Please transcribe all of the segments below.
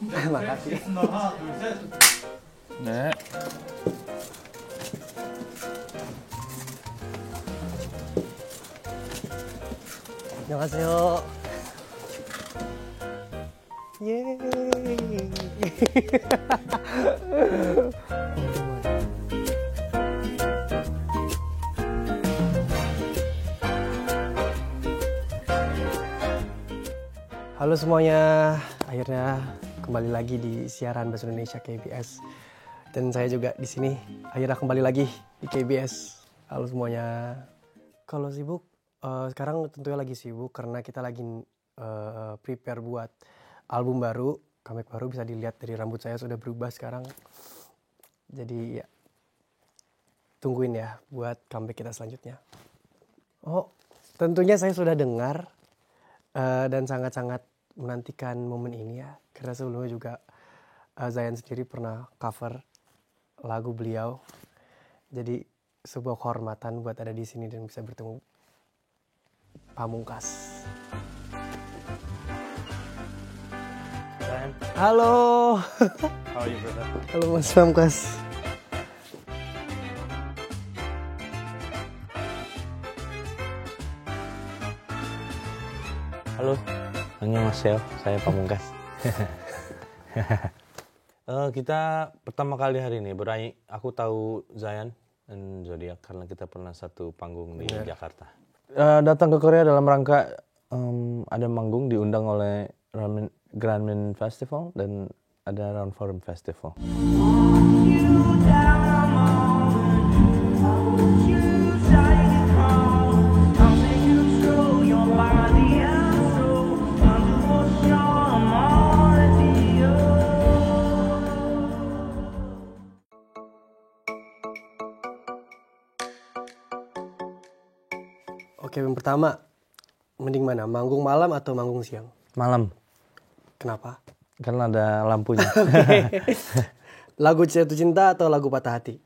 Makasih. 네. 안녕하세요. 예이. Halo semuanya, akhirnya kembali lagi di siaran Bahasa Indonesia KBS. Dan saya juga di sini akhirnya kembali lagi di KBS. Halo semuanya. Kalau sibuk, sekarang tentunya lagi sibuk karena kita lagi prepare buat album baru, comeback baru. Bisa dilihat dari rambut saya sudah berubah sekarang. Jadi ya, tungguin ya buat comeback kita selanjutnya. Oh, tentunya saya sudah dengar dan sangat-sangat menantikan momen ini ya, karena sebelumnya juga Zayan sendiri pernah cover lagu beliau, jadi sebuah kehormatan buat ada di sini dan bisa bertemu Pamungkas. Zayan, Halo. how are you, brother? Halo Mas Pamungkas. Halo, annyeonghaseyo, saya Pamungkas. Kita pertama kali hari ini bernyanyi. Aku tahu Zayan dan Zodiac karena kita pernah satu panggung di Jakarta. Datang ke Korea dalam rangka ada manggung diundang oleh Grameen Festival dan ada Round Forum Festival. Oke, yang pertama, mending mana? Manggung malam atau manggung siang? Malam, Kenapa? karena ada lampunya. Lagu Jatuh Cinta atau lagu Patah Hati?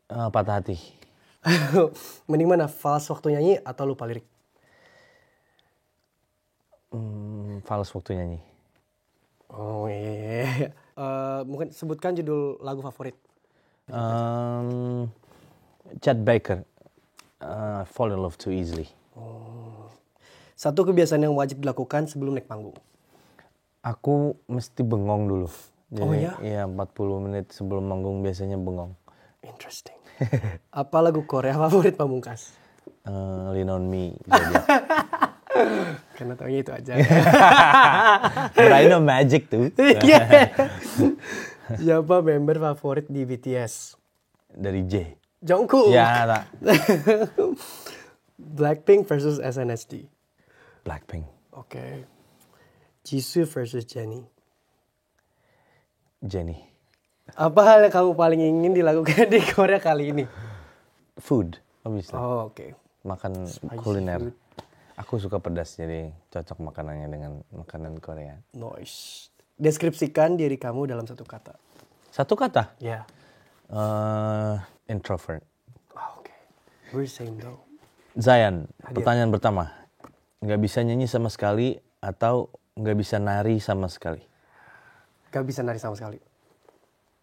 Patah hati. Mending mana? Fals waktu nyanyi atau lupa lirik? Fals waktu nyanyi. Oh iya. Mungkin sebutkan judul lagu favorit. Chad Baker, Fall in Love Too Easily. Satu kebiasaan yang wajib dilakukan sebelum naik panggung. Aku mesti bengong dulu. Jadi, Oh ya? Iya, 40 menit sebelum manggung biasanya bengong. Interesting. Apa lagu Korea favorit Pamungkas? Lean on Me. Zodiac. Karena taunya itu aja. But I know magic tuh. Yeah. Siapa member favorit di BTS? Dari J. Jungkook. Ya, tak. Blackpink versus SNSD. Blackpink. Oke. Jisoo versus Jennie. Jennie. Apa hal yang kamu paling ingin dilakukan di Korea kali ini? Food, obviously. Oh, oke. Makan kuliner. Aku suka pedas, jadi cocok makanannya dengan makanan Korea. Nice. Deskripsikan diri kamu dalam satu kata. Satu kata. Ya. Introvert. Oke. We're same though. Zayan, pertanyaan pertama. Nggak bisa nyanyi sama sekali atau nggak bisa nari sama sekali? Gak bisa nari sama sekali.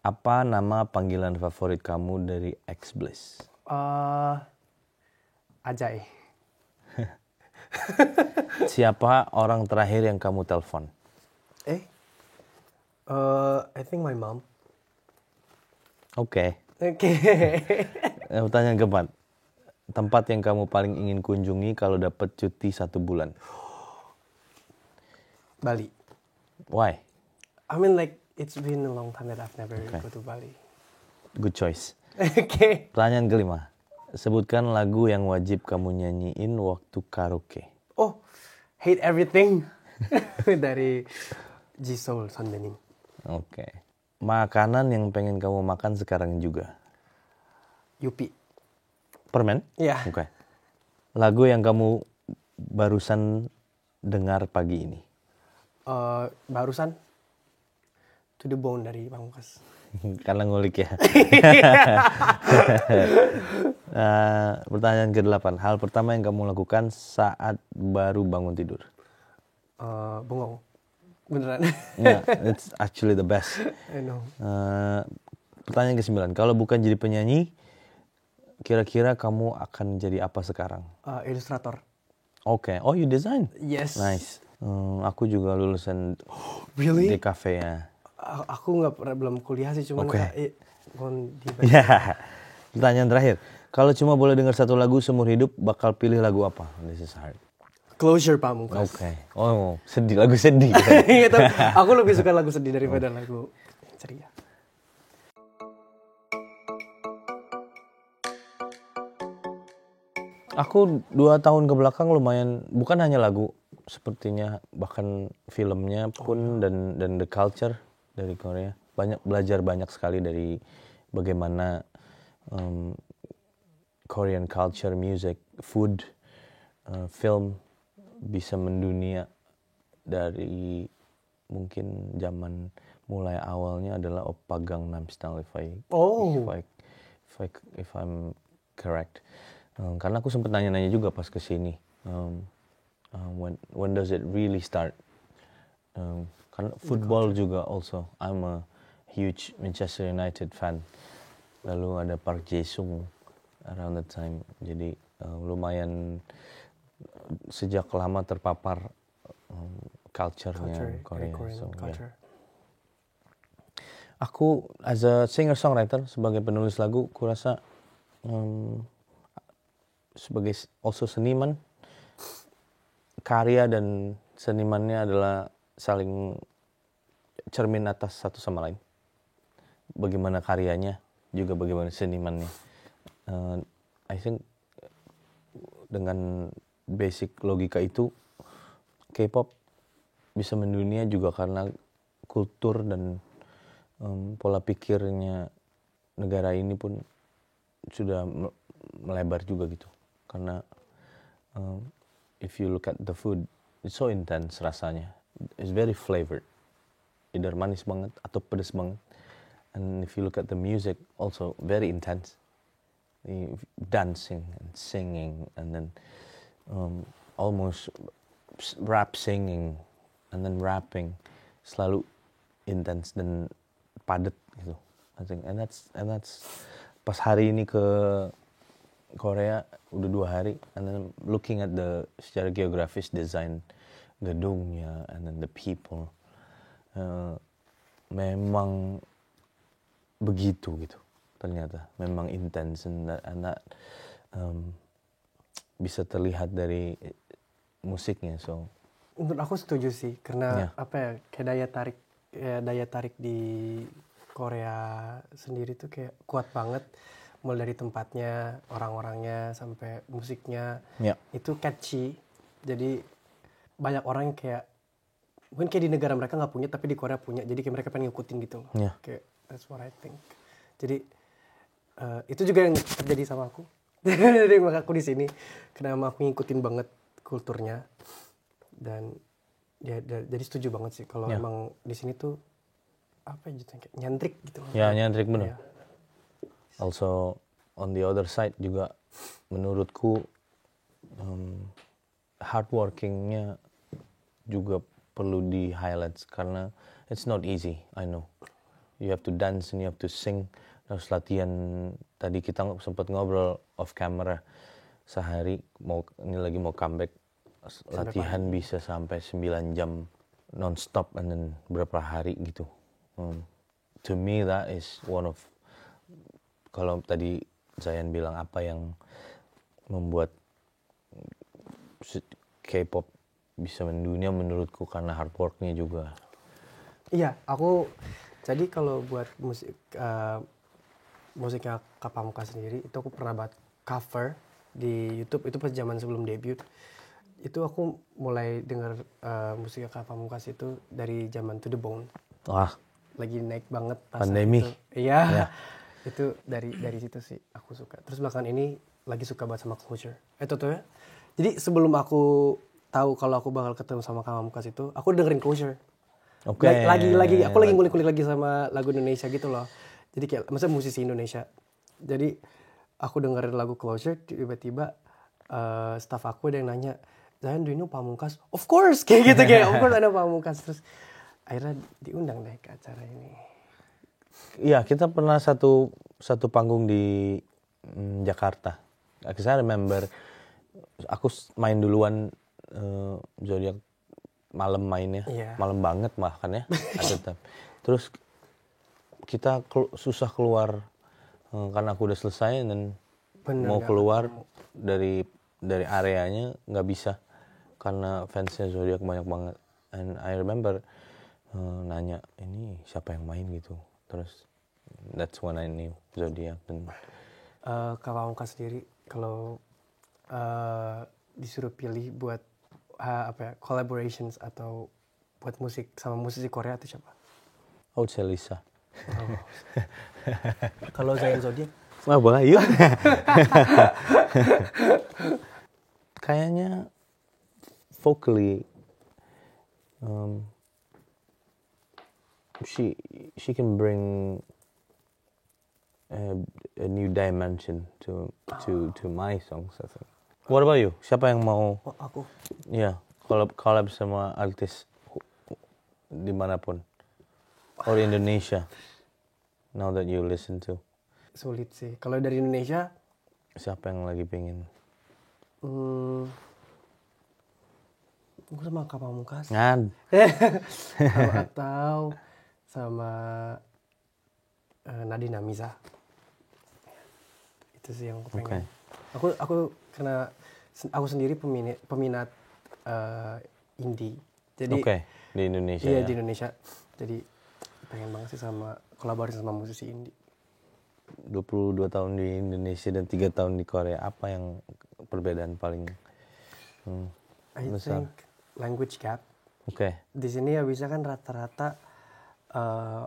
Apa nama panggilan favorit kamu dari X-Bliss? Ajay. Siapa orang terakhir yang kamu telepon? I think my mom. Oke. Oke. Pertanyaan keempat. Tempat yang kamu paling ingin kunjungi kalau dapat cuti 1 bulan? Bali. Why? I mean like it's been a long time that I've never go to Bali. Good choice. Oke. Pertanyaan kelima. Sebutkan lagu yang wajib kamu nyanyiin waktu karaoke. Oh, Hate Everything dari Jisoo 선배님. Oke. Makanan yang pengen kamu makan sekarang juga? Yupi. Permen? Iya. Oke. Lagu yang kamu barusan dengar pagi ini? Barusan To the Bone dari Pamungkas. Karena ngulik ya. Pertanyaan ke-8. Hal pertama yang kamu lakukan saat baru bangun tidur? Bengong. Beneran. Yeah, it's actually the best. I know. Pertanyaan ke-9. Kalau bukan jadi penyanyi, kira-kira kamu akan jadi apa sekarang? Ilustrator. Oke. Oh, you design? Yes. Nice. Aku juga lulusan Really? DKV ya. Aku nggak pernah belum kuliah sih, cuman Ya. Pertanyaan terakhir. Kalau cuma boleh dengar satu lagu seumur hidup, bakal pilih lagu apa? This is hard. Closure Pamungkas. Oke. Oh, sedih, lagu sedih. Gitu. Aku lebih suka lagu sedih daripada lagu ceria. Aku 2 tahun ke belakang lumayan, bukan hanya lagu, sepertinya bahkan filmnya pun dan the culture dari Korea. Belajar banyak sekali dari bagaimana Korean culture, music, food, film bisa mendunia dari mungkin zaman mulai awalnya adalah Oppa Gangnam Style if I'm correct. Karena aku sempat nanya-nanya juga pas kesini, when does it really start? Karena football juga also, I'm a huge Manchester United fan. Lalu ada Park Jae-sung around that time, jadi lumayan sejak lama terpapar culture-nya Korea. Culture. Aku as a singer-songwriter, sebagai penulis lagu, kurasa sebagai also seniman, karya dan senimannya adalah saling cermin atas satu sama lain. Bagaimana karyanya, juga bagaimana senimannya. I think dengan basic logika itu, K-pop bisa mendunia juga karena kultur dan pola pikirnya negara ini pun sudah melebar juga gitu. Karena if you look at the food, it's so intense rasanya. It's very flavored. Either manis banget atau pedas banget. And if you look at the music, also very intense. Dancing and singing and then almost rap singing and then rapping, selalu intense dan padat gitu. I think and that's pas hari ini ke Korea udah 2 hari, and then looking at the secara geografis desain gedungnya and then the people, memang begitu gitu. Ternyata memang intense and that bisa terlihat dari musiknya. So menurut aku setuju sih, karena kayak daya tarik di Korea sendiri tuh kayak kuat banget, mulai dari tempatnya, orang-orangnya sampai musiknya. Itu catchy. Jadi banyak orang yang kayak mungkin kayak di negara mereka nggak punya tapi di Korea punya, jadi kayak mereka pengen ngikutin gitu. Kayak that's what I think. Jadi itu juga yang terjadi sama aku. Jadi makanya aku di sini, kenapa aku ngikutin banget kulturnya, dan ya jadi setuju banget sih kalau emang di sini tuh apa gitu kayak nyantrik gitu. Ya nyantrik bener. Also on the other side juga menurutku hardworkingnya juga perlu di highlight karena it's not easy. I know you have to dance and you have to sing. Terus latihan, tadi kita sempat ngobrol off camera, sehari ini lagi mau comeback, latihan bisa sampai 9 jam non-stop and then berapa hari gitu. To me that is one of, kalau tadi Zayan bilang apa yang membuat K-pop bisa mendunia, menurutku karena hard work-nya juga. Iya, aku jadi kalau buat musiknya Kak Pamungkas sendiri, itu aku pernah buat cover di YouTube, itu pas zaman sebelum debut. Itu aku mulai denger musiknya Kak Pamungkas itu dari zaman To The Bone. Wah, lagi naik banget pas pandemi. Iya. Itu dari situ sih aku suka. Terus belakangan ini lagi suka banget sama Closure. Ya. Jadi sebelum aku tahu kalau aku bakal ketemu sama Kak Pamungkas itu, aku dengerin Closure. Oke. Lagi aku lagi ngulik-ngulik lagi sama lagu Indonesia gitu loh. Jadi kayak maksudnya musisi Indonesia. Jadi aku dengerin lagu Closure, tiba-tiba staff aku ada yang nanya, "Zayan, do you know Pamungkas?" Of course, kayak gitu kayak of course ada Pamungkas. Terus akhirnya diundang deh ke acara ini. Iya, kita pernah satu panggung di Jakarta. Saya remember, aku main duluan Zodiac malam mainnya, malam banget bahkan ya. Terus kita susah keluar karena aku udah selesai dan mau keluar dari areanya nggak bisa karena fansnya Zodiac banyak banget. And I remember nanya ini siapa yang main gitu. Terus that's when I knew Zodiac. Dan Kak Pamungkas sendiri kalau disuruh pilih buat collaborations atau buat musik sama musisi Korea itu siapa? I would say Lisa. Oh. Kalau Zayan Zodiac? Wah, boleh yuk. Kayaknya vocally she can bring a new dimension to my songs, I think. What about you? Siapa yang mau? Oh, aku. Ya, collab sama artis dimanapun. Or Indonesia. Now that you listen to. Sulit sih. Kalau dari Indonesia, siapa yang lagi pengen? Gue sama Kak Pamungkas. Atau sama Nadine Amiza. Itu sih yang aku pengen. Okay. Aku karena aku sendiri peminat indie. Jadi di Indonesia. Iya, ya? di Indonesia. Jadi pengen banget sih sama kolaborasi sama musisi indie. 22 tahun di Indonesia dan 3 tahun di Korea. Apa yang perbedaan paling besar? I think language gap. Oke. Di sini ya bisa kan rata-rata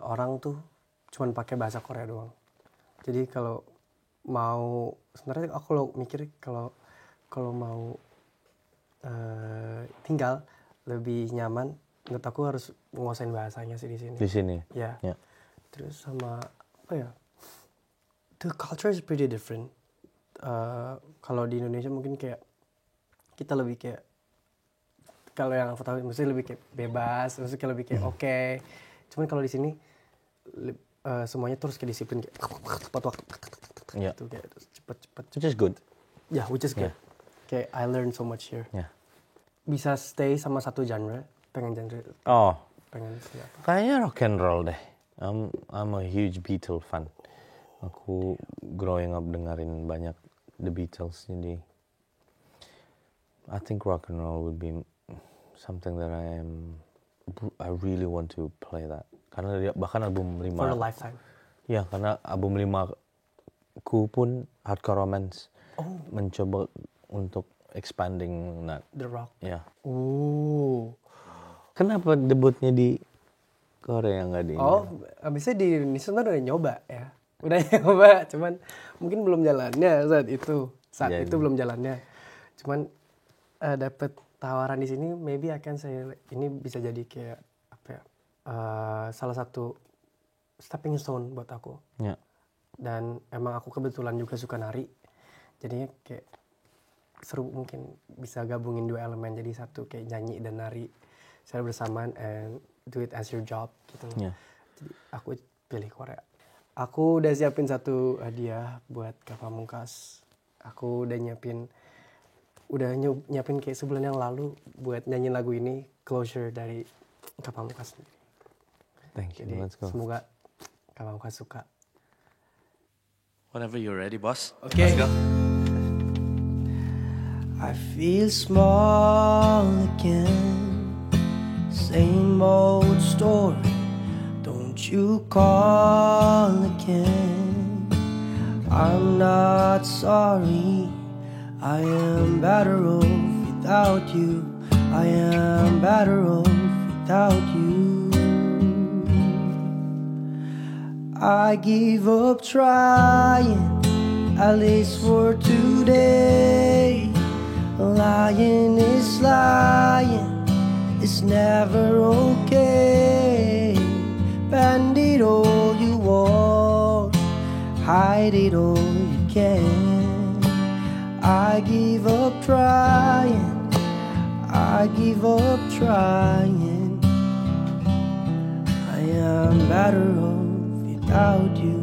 orang tuh cuman pakai bahasa Korea doang. Jadi kalau mau sebenarnya aku kalau mikir kalau mau tinggal lebih nyaman, menurut aku harus nguasain bahasanya sih di sini. Di sini. Ya. Yeah. Terus sama apa ya? The culture is pretty different. Kalau di Indonesia mungkin kayak kita lebih kayak kalau yang aku tahu mesti lebih kayak bebas, mesti kayak lebih kayak oke. Cuman kalau di sini semuanya terus kayak disiplin kayak tepat waktu. Gitu kayak cepet. Which is good. Ya, which is good. Kayak I learn so much here. Bisa stay sama satu genre, pengen genre. Pengen siapa? Kayaknya rock and roll deh. I'm a huge Beatles fan. Aku growing up dengerin banyak The Beatles, jadi I think rock and roll would be something that I really want to play that. Karena dia bahkan album 5 for a lifetime. Ya, karena album 5 ku pun hardcore romance. Mencoba untuk expanding the rock. Ya. Kenapa debutnya di Korea nggak di Indonesia? Abisnya di Indonesia udah nyoba ya. Udah nyoba, cuman mungkin belum jalannya saat itu. Saat itu belum jalannya. Cuman dapet tawaran di sini, maybe akan saya ini bisa jadi kayak apa ya? Salah satu stepping stone buat aku. Ya. Dan emang aku kebetulan juga suka nari. Jadinya kayak seru, mungkin bisa gabungin dua elemen jadi satu, kayak nyanyi dan nari secara bersamaan and do it as your job gitu. Yeah. Jadi aku pilih Korea. Aku udah siapin satu hadiah buat Kak Pamungkas. Aku udah nyiapin kayak sebulan yang lalu buat nyanyi lagu ini, Closure dari Kak Pamungkas sendiri. Thank you. Jadi Let's go. semoga Kak Pamungkas suka. Whenever you're ready, boss. Okay. Let's go. I feel small again. Same old story. Don't you call again. I'm not sorry. I am better off without you. I am better off without you. I give up trying, at least for today. Lying is lying, it's never okay. Bend it all you want, hide it all you can. I give up trying, I give up trying. better off without you.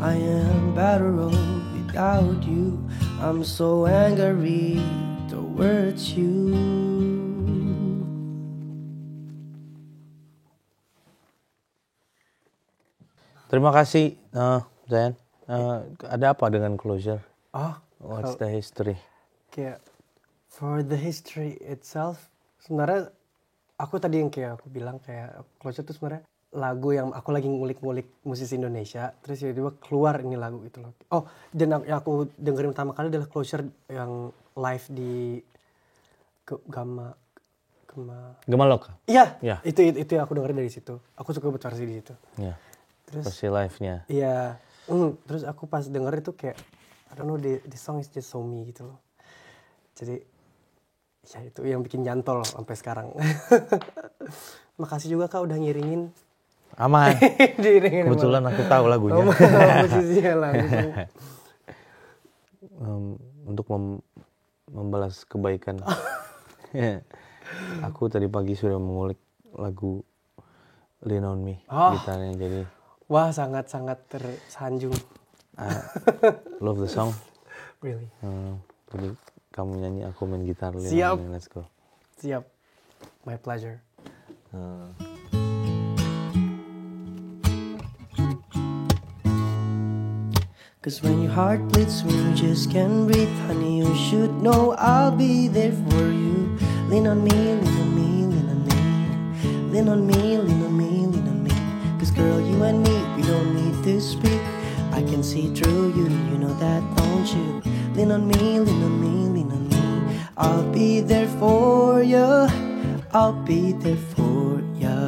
I am better off without you. I'm so angry towards you. Terima kasih, Zayan. Ada apa dengan Closure? Oh, What's the history? kayak for the history itself, sebenarnya aku tadi yang kayak aku bilang kayak Closure itu sebenarnya lagu yang aku lagi ngulik-ngulik musisi Indonesia, terus tiba-tiba keluar ini lagu itu loh. Oh, dan yang aku dengerin pertama kali adalah Closure yang live di Gemalok. Iya, Ya. itu yang aku dengerin dari situ. Aku suka buat versi di situ. Ya. Terus Versi live-nya. iya, terus aku pas denger itu kayak I don't know, the song is just so me gitu loh. Jadi ya itu yang bikin nyantol sampai sekarang. Makasih juga Kak udah ngiringin. Aman. Diiringin Kebetulan aku tahu lagunya. musisinya langsung. Untuk membalas kebaikan. Aku tadi pagi sudah mengulik lagu Lean on Me, gitarnya, jadi Wah, sangat-sangat tersanjung. love the song. Really. Jadi kamu nyanyi, aku main gitar. Siap. Lean on Me, let's go. Siap. My pleasure. Cause when your heart bleeds, when you just can't breathe, honey, you should know I'll be there for you. Lean on me, lean on me, lean on me. Lean on me, lean on me, lean on me. Cause girl, you and me, we don't need to speak. I can see through you, you know that, don't you? Lean on me, lean on me, lean on me. I'll be there for you. I'll be there for you.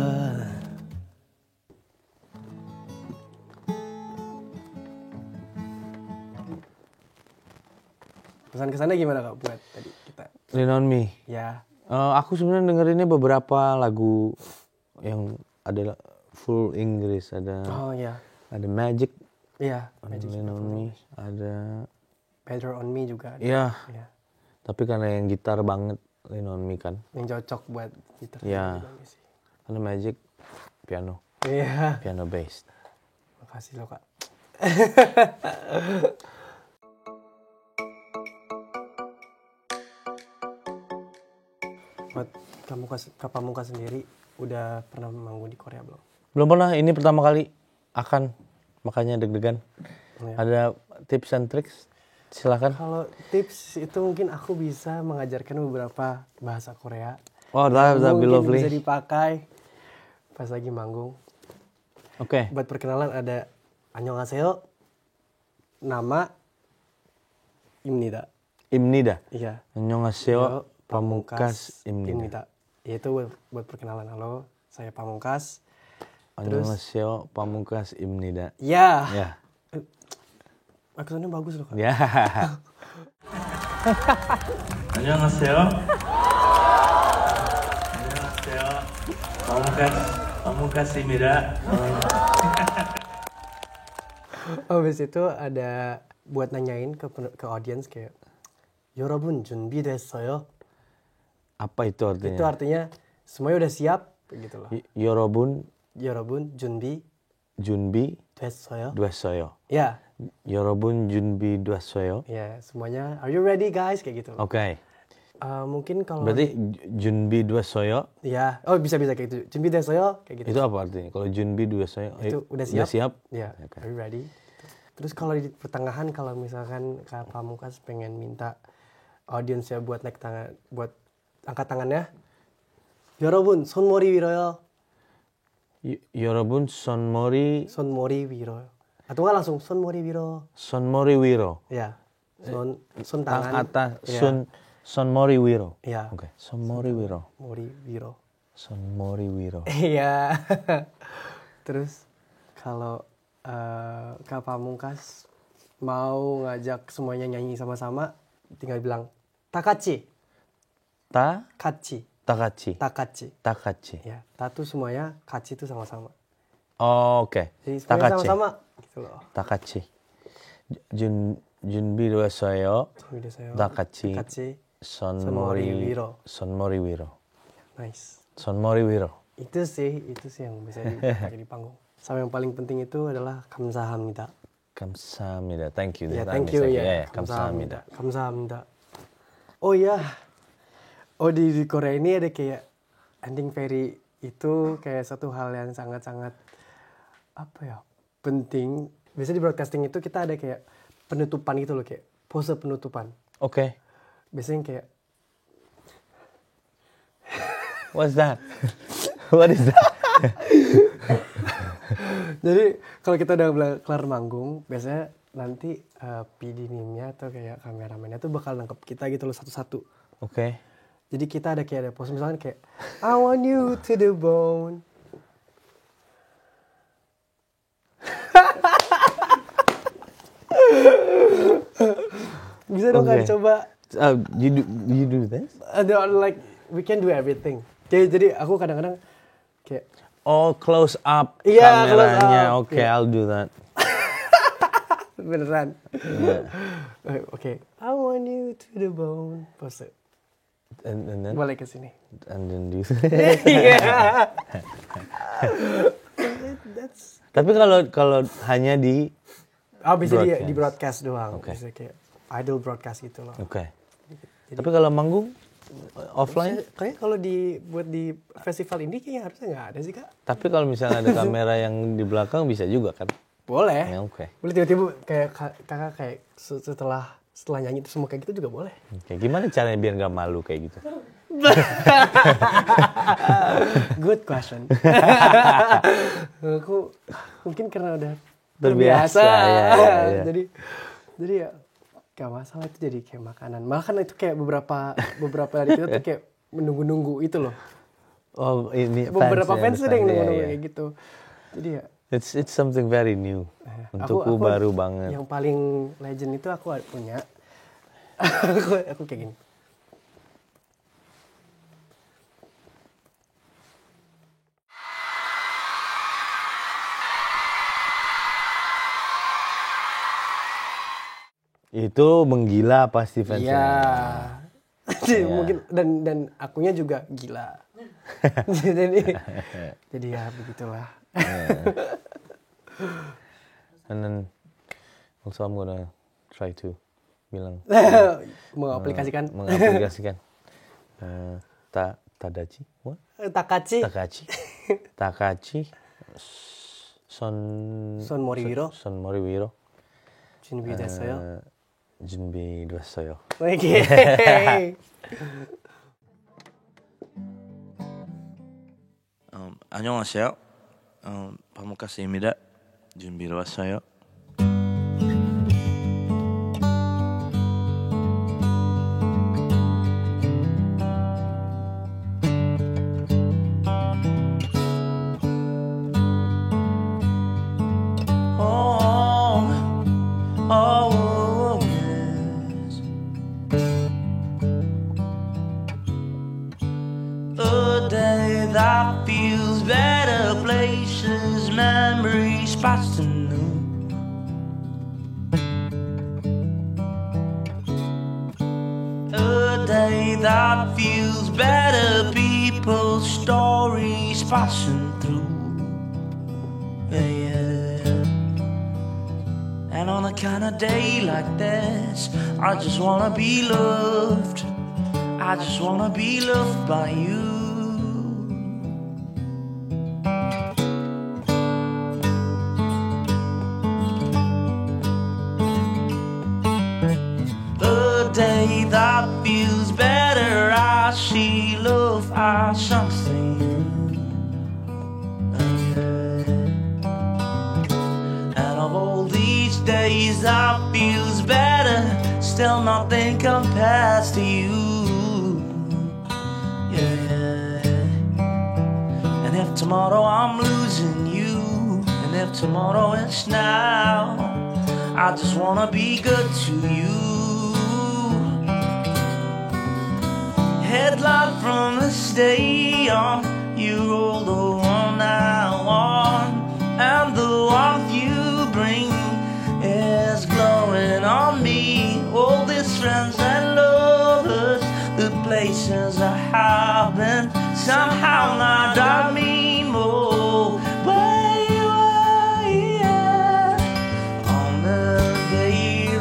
Kesan-kesannya gimana Kak buat tadi kita? Lean on Me. Ya. Aku sebenarnya dengerinnya beberapa lagu yang ada full Inggris, ada ada Magic. Iya, Magic. Lean on Me, ada Better on Me juga. Iya. Ya. Tapi karena yang gitar banget Lean on Me kan. Yang cocok buat gitar. Iya. Karena Magic piano. Iya. Piano bass. Makasih loh Kak. Buat Kak Pamungkas sendiri udah pernah manggung di Korea belum? Belum pernah, ini pertama kali akan, makanya deg-degan. Ya. Ada tips and tricks? Silakan. Kalau tips itu mungkin aku bisa mengajarkan beberapa bahasa Korea. Oh, that would be lovely. Bisa dipakai pas lagi manggung. Oke. Buat perkenalan ada 안녕하세요. Nama Imnida. Imnida. Iya. 안녕하세요. Pamungkas Imnida. Itu buat perkenalan. Halo, saya Pamungkas. 안녕하세요. Pamungkas Imnida. Ya. Ya. Aksennya bagus loh Kak. Ya. 안녕하세요. 안녕하세요. Pamungkas입니다. Habis itu ada buat nanyain ke audiens kayak 여러분 준비됐어요? Apa itu artinya? Itu artinya semuanya udah siap gitu loh. 여러분 준비 준비 됐어요? 됐어요. Ya. 여러분 준비 됐어요. Ya, semuanya are you ready guys kayak gitu. Oke. Mungkin kalau Berarti 준비 됐어요. ya, bisa kayak gitu. 준비됐어요 kayak gitu. Itu apa artinya? Kalau 준비 됐어요, Itu udah siap. Udah siap? Ya, Oke. are you ready? Gitu. Terus kalau di pertengahan kalau misalkan Kak Pamungkas pengen minta audiensnya buat naik tangan, buat angkat tangannya. 여러분 손머리 위로요. 여러분 손머리 위로요. Atau nggak langsung 손머리 위로. 손머리 위로. Ya. 손 tangan. atas Ya. 손머리 위로. Ya. Oke. 손머리 위로. 머리 위로. 손머리 위로. Iya. Terus kalau Kak Pamungkas mau ngajak semuanya nyanyi sama-sama, tinggal bilang takatsi. Takatsi. Takatsi. Ya, tatu semuanya, katsi itu sama-sama. Oh, oke. Jadi semuanya sama-sama gitu loh. Takatsi. 준비 됐어요. takatsi. 손머리 위로. Nice. 손머리 위로. Itu sih yang bisa dipakai di panggung. Sama yang paling penting itu adalah 감사합니다. 감사합니다. Thank you. Ya, thank you ya. 감사합니다. 감사합니다. Oh ya. Oh di Korea ini ada kayak ending very itu kayak satu hal yang sangat-sangat apa ya? Penting. Biasanya di broadcasting itu kita ada kayak penutupan gitu loh, kayak pose penutupan. Oke. Biasanya kayak What's that? What is that? jadi kalau kita udah kelar manggung, biasanya nanti PD NIM-nya atau kayak kameramennya tuh bakal nangkep kita gitu loh satu-satu. Oke. Jadi kita ada kayak ada pose misalnya kayak I want you to the bone. Bisa dong kan Okay. coba. You do this? Like we can do everything. Jadi aku kadang-kadang kayak Oh, close up Iya, close kameranya. up. Oke, Iya. I'll do that. beneran. Yeah. Oke. I want you to the bone. Pose. And then Balik ke sini. and then do. Iya. That's Tapi kalau hanya di bisa Broadcast. di broadcast doang. Oke. Bisa kayak idol broadcast gitu loh. Oke. Tapi kalau manggung offline? Kayak kalau buat di festival ini kayaknya harusnya nggak ada sih kak. Tapi kalau misalnya ada kamera yang di belakang bisa juga kan? Boleh. Ya, oke. Boleh tiba-tiba kayak kakak kayak setelah nyanyi itu semua kayak gitu juga boleh. Oke, gimana caranya biar nggak malu kayak gitu? Good question. Aku mungkin karena udah Terbiasa, ya. Jadi ya gak masalah, itu jadi kayak makanan. Malah kan itu kayak beberapa dari kita tuh kayak menunggu-nunggu itu loh. Oh, ini Beberapa fans tuh ada yang nunggu-nunggu ya. kayak gitu. Jadi ya It's something very new. Untukku aku baru banget. yang paling legend itu aku punya. aku kayak gini. Itu menggila pasti fansnya. Iya. Iya. Mungkin dan akunya juga gila. jadi ya begitulah. And then also I'm gonna try to bilang Mengaplikasikan mengaplikasikan Tadachi, what? Takachi. Takachi, Son Morihiro. Son Morihiro. 준비됐어요? 준비됐어요. 오케이. 안녕하세요. 파무카스입니다. 준비로 왔어요. Oh, yes. A day that feels better, places, memories, spots to know. A day that feels better, people, stories passing through. Yeah. And on a kind of day like this, I just wanna be loved. I just wanna be loved by you. A day that feels better, I see love as something. And of all these days that feels better, still nothing compares to you. Yeah. And if tomorrow I'm losing you, and if tomorrow is now, I just wanna be good to you. Headlight from the stadium, you're the one I want, and the warmth you bring is glowing on me. All these friends and lovers, the places I have been, somehow now drive me more. Where you are.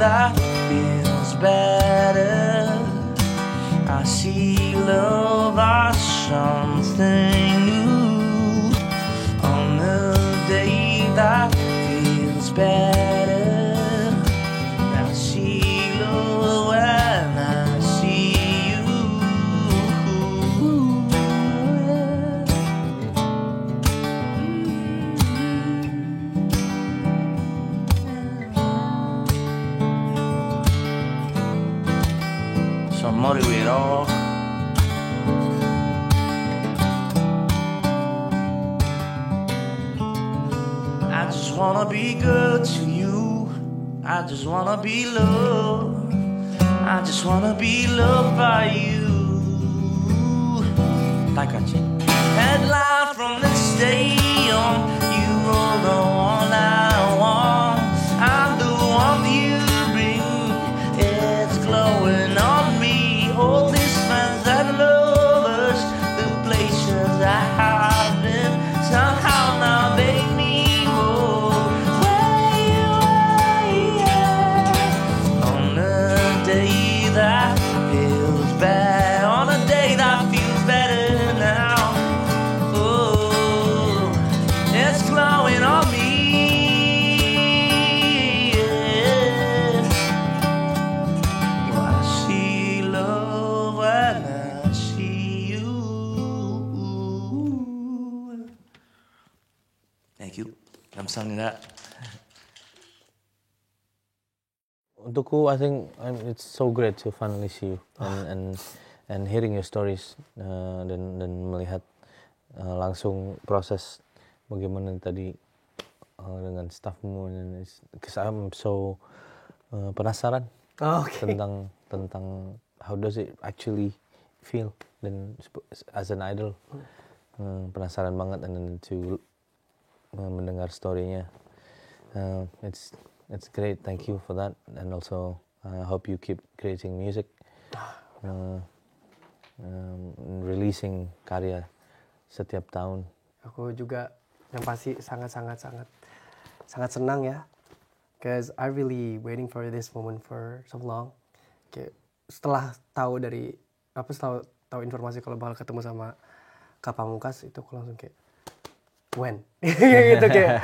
that feels better. I see love as something new on a day that feels better. I see love when I see you. Somebody with all. I just wanna be good to you. I just wanna be loved. I just wanna be loved by you. Headline from the stadium. You are the one I want. I'm the one you bring. It's glowing on me. All these fans and lovers, the places I have been, somehow now they need more. Where you are, yeah. On a day that feels bad, on a day that feels better now. Oh, it's glowing on me. Yeah. I see love when I see you. Thank you. I'm singing that. Untukku, I think it's so great to finally see you and hearing your stories dan melihat langsung proses bagaimana tadi dengan staffmu, because I'm so penasaran tentang how does it actually feel dan as an idol, penasaran banget and to mendengar story-nya. It's great, thank you for that, and also I hope you keep creating music, releasing karya setiap tahun. Aku juga yang pasti sangat senang ya, cause I really waiting for this moment for so long. Kayak setelah tahu informasi kalau bakal ketemu sama Kak Pamungkas, itu aku langsung kayak when gitu kayak.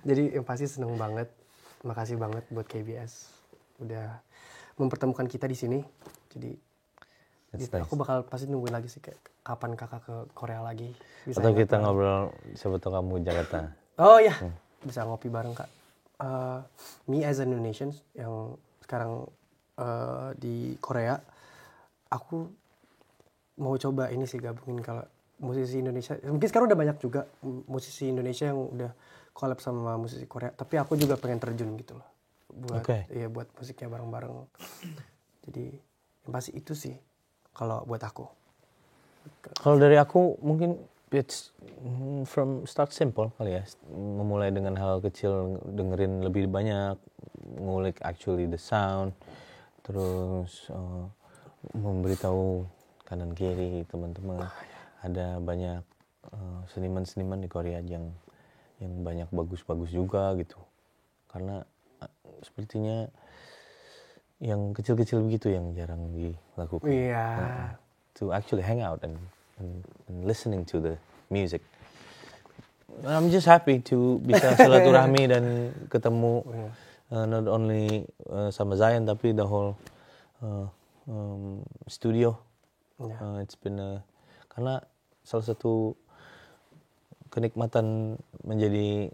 Jadi yang pasti seneng banget. Makasih banget buat KBS udah mempertemukan kita di sini. Jadi aku bakal pasti nungguin lagi sih, kayak kapan kakak ke Korea lagi. Atau kita ngobrol siapa tahu kamu ke Jakarta. Oh ya, bisa ngopi bareng Kak. Me as an Indonesian yang sekarang di Korea, aku mau coba ini sih, gabungin kalau musisi Indonesia. Mungkin sekarang udah banyak juga musisi Indonesia yang udah collab sama musisi Korea, tapi aku juga pengen terjun gitu loh, buat musiknya bareng-bareng. Jadi yang pasti itu sih kalau buat aku. Kalau dari aku mungkin it's from start simple kali ya, memulai dengan hal kecil, dengerin lebih banyak, ngulik actually the sound, terus memberitahu kanan kiri teman-teman. Ada banyak seniman-seniman di Korea yang banyak bagus-bagus juga gitu, karena sepertinya yang kecil-kecil begitu yang jarang dilakukan. To actually hang out and listening to the music. I'm just happy to bisa silaturahmi dan ketemu not only sama Zayan tapi the whole studio. It's been karena salah satu kenikmatan menjadi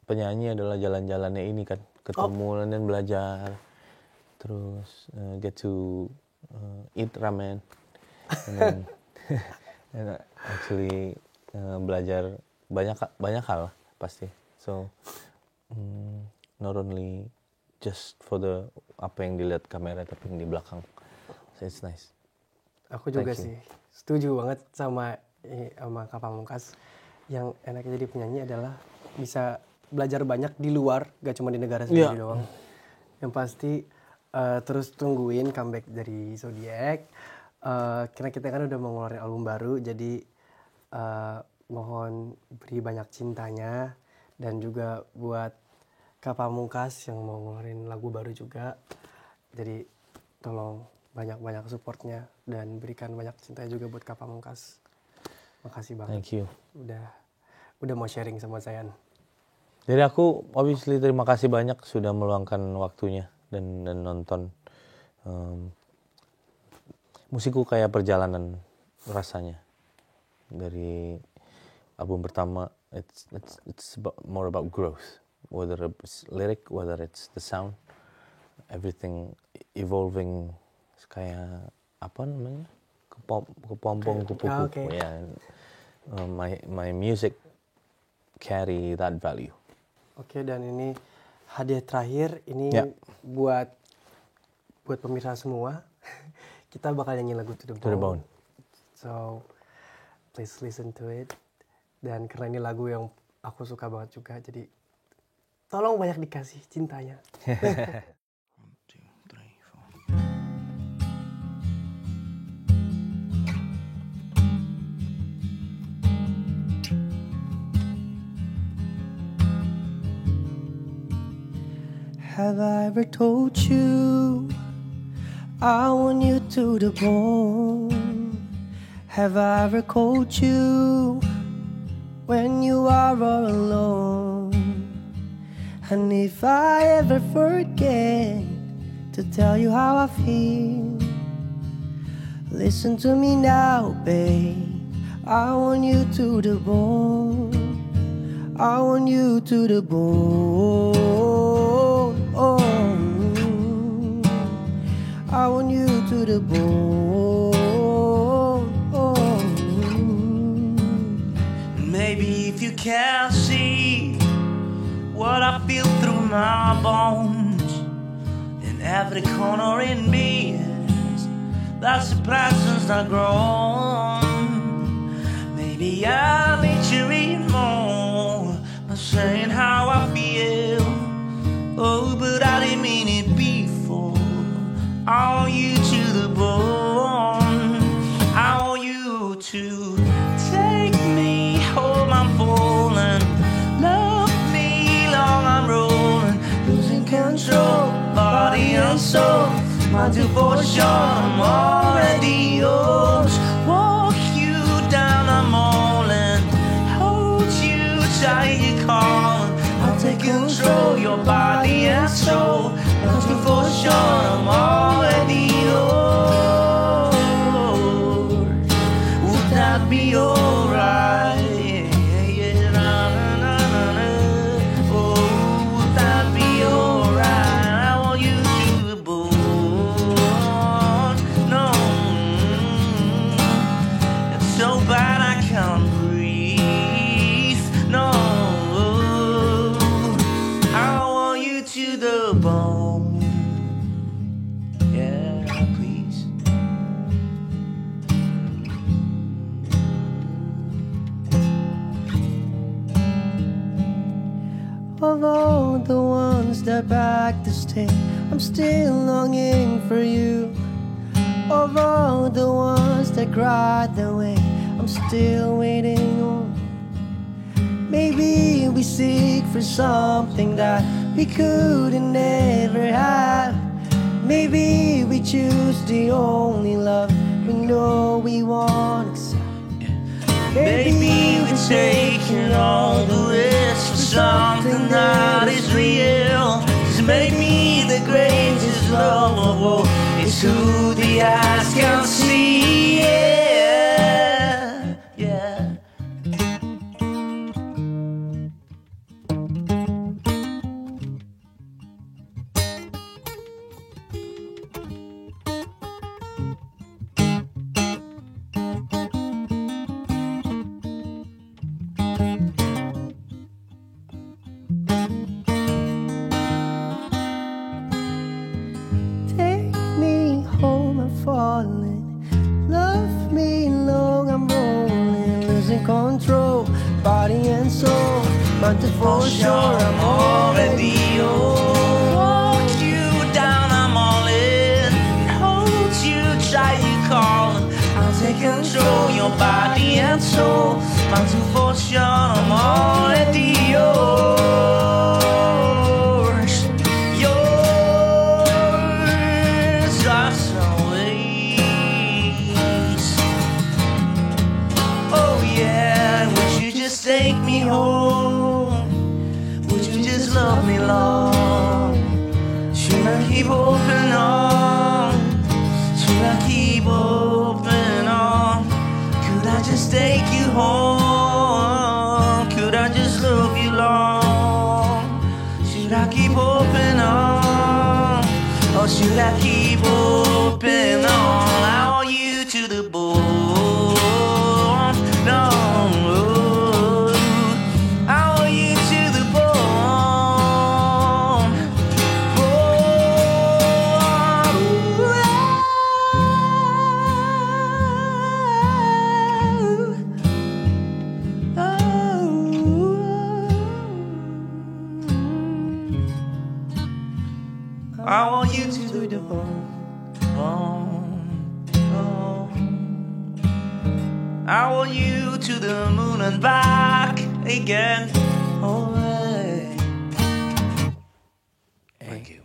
penyanyi adalah jalan-jalannya ini kan, ketemu dan belajar, terus get to eat ramen, and actually belajar banyak hal pasti. So not only just for the apa yang dilihat kamera tapi yang di belakang, so it's nice. Aku juga sih setuju banget sama Kak Pamungkas. Yang enaknya jadi penyanyi adalah bisa belajar banyak di luar, gak cuma di negara sendiri doang. Yang pasti terus tungguin comeback dari Zodiac. Karena kita kan udah mau ngeluarin album baru, jadi mohon beri banyak cintanya. Dan juga buat Kak Pamungkas yang mau ngeluarin lagu baru juga, Jadi tolong banyak-banyak supportnya dan berikan banyak cinta juga buat Kak Pamungkas. Makasih banget. Thank you. Udah mau sharing sama Zayan. Jadi aku obviously terima kasih banyak sudah meluangkan waktunya dan nonton. Musikku kayak perjalanan rasanya dari album pertama. It's more about growth, whether it's lyric, whether it's the sound, everything evolving kayak apa namanya kepompong kupu-kupu. Okay. Yeah. My music carry that value. Oke, dan ini hadiah terakhir ini buat pemirsa semua. Kita bakal nyanyi lagu To The Bone. So please listen to it. Dan karena ini lagu yang aku suka banget juga, jadi tolong banyak dikasih cintanya. 1, 2, 3, 4. Have I ever told you I want you to the bone? Have I ever called you when you are all alone? And if I ever forget to tell you how I feel, listen to me now, babe. I want you to the bone. I want you to the bone. Oh, I want you to the bone. Oh. Maybe if you can't see what I feel through my bones, in every corner in me, that's the passion's not grown. Maybe I need to read more by saying how I feel. Oh, but I didn't mean it before. I want you to the bone. I want you to take me home, I'm falling. Love me long, I'm rolling. Losing control, body and soul. Mind to for sure, I'm already yours. Walk you down, I'm all in. Hold you tight, you're calling. I'll take control, your body and soul. Mind to for sure, I'm already yours. Would that be alright? Yeah, na, na, na, na, na. Oh, would that be alright? I want you to be born. No, it's so bad I can't breathe. No, I want you to the bone. Yeah, please. Of all the ones that back to stay, I'm still longing for you. Of all the ones that cried the way, I'm still waiting on. Maybe we seek for something that we couldn't ever have. Maybe we choose the only love we know we want. Baby, we're taking all the risks for something that is real. 'Cause maybe the greatest love of all is who the eyes can see. Yeah, yeah. Take me home, I'm falling. Love me long, I'm rolling. Losing control, body and soul. Mind to for sure, I'm already yours. Walk you down, I'm all in. Hold you tight, you calling. I'll take control, your body and soul. Mind to for sure, I'm already yours. Yours. me long? Should I keep hoping on? Should I keep hoping on? Could I just take you home? Could I just love you long? Should I keep hoping on? Or should I keep hoping on? I want you to the bone. No, I want you to the bone. I want you to the bone. I want you to the moon and back again. Oh, hey. Thank you.